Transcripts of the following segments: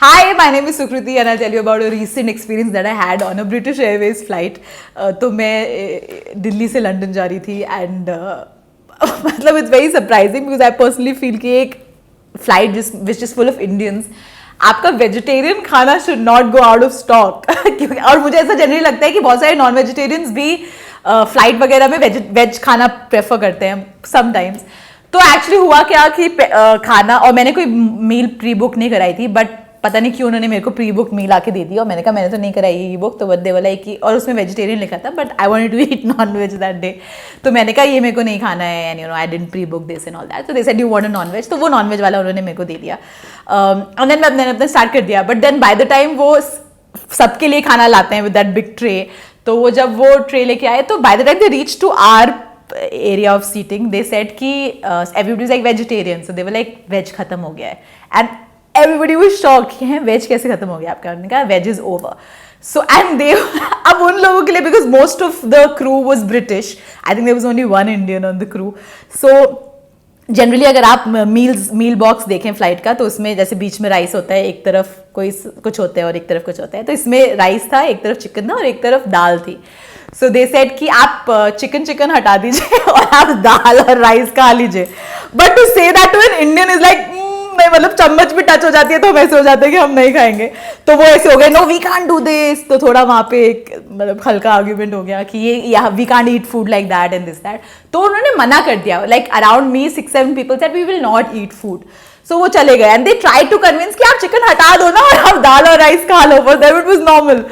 Hi, my name is Sukriti and I'll tell you about a recent experience that I had on a British Airways flight. तो मैं दिल्ली से London जा रही थी and मतलब it's very surprising because I personally feel कि एक flight which is full of Indians, आपका वेजिटेरियन खाना should not go out of stock और मुझे ऐसा जनरली लगता है कि बहुत सारे नॉन वेजिटेरियंस भी फ्लाइट वगैरह में वेज खाना प्रेफर करते हैं समटाइम्स. तो एक्चुअली हुआ क्या कि खाना, और मैंने कोई मील प्री बुक नहीं कराई थी, बट पता नहीं क्यों उन्होंने मेरे को प्री बुक मील आके दे दी और मैंने कहा मैंने तो नहीं कराई ये बुक. तो बदले वाला कि, और उसमें वेजिटेरियन लिखा था, but I wanted to eat non veg that day. तो मैंने कहा ये मेरे को नहीं खाना है and you know I didn't pre book this and all that. तो they said you want a non veg, तो वो नॉन वेज वाला उन्होंने मेरे को दे दिया. और देन मैंने अपना स्टार्ट कर दिया. But then by the time वो सबके लिए खाना लाते हैं विद दैट बिग ट्रे. तो वो जब वो ट्रे लेके आए तो by the time they reach to our area of seating, they said कि everybody is like vegetarian, so they were like veg खत्म हो गया है. And everybody was shocked कि हैं veg कैसे खत्म हो गया आपका. उन्होंने कहा veg is over. So and they अब उन लोगों के लिए, because most of the crew was British, I think there was only one Indian on the crew. So generally अगर आप मील बॉक्स देखें फ्लाइट का, तो उसमें जैसे बीच में राइस होता है, एक तरफ कोई कुछ होता है और एक तरफ कुछ होता है. तो इसमें राइस था, एक तरफ चिकन था और एक तरफ दाल थी. सो दे सेड कि आप चिकन हटा दीजिए और आप दाल और राइस खा लीजिए. But to say that to an Indian is like नहीं, मतलब चम्मच भी टच हो जाती है तो हम ऐसे हो जाते हैं कि हम नहीं खाएंगे. तो वो ऐसे हो गए, no we can't do this. तो थोड़ा वहाँ पे एक मतलब हल्का आर्ग्यूमेंट हो गया कि ये we can't eat food like that and this that. तो उन्होंने मना कर दिया. Like around me 6-7 people said we will not eat food. So वो चले गए and they try to convince कि आप चिकन हटा दो ना और आप दाल और राइस खा लो. For them it was normal.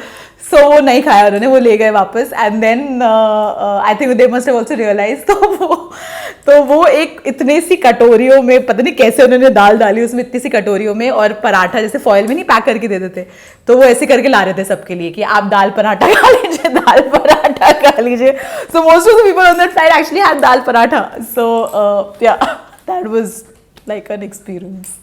So वो नहीं खाया उन्होंने, वो ले गए वापस. And then I think they must have also realise. तो वो एक इतनी सी कटोरियों में, पता नहीं कैसे उन्होंने दाल डाली उसमें इतनी सी कटोरियों में, और पराठा जैसे फॉइल में नहीं पैक करके दे देते, तो वो ऐसे करके ला रहे थे सबके लिए कि आप दाल पराठा खा लीजिए, दाल पराठा खा लीजिए. So most of the people on that flight actually had dal paratha. So yeah that was like an experience.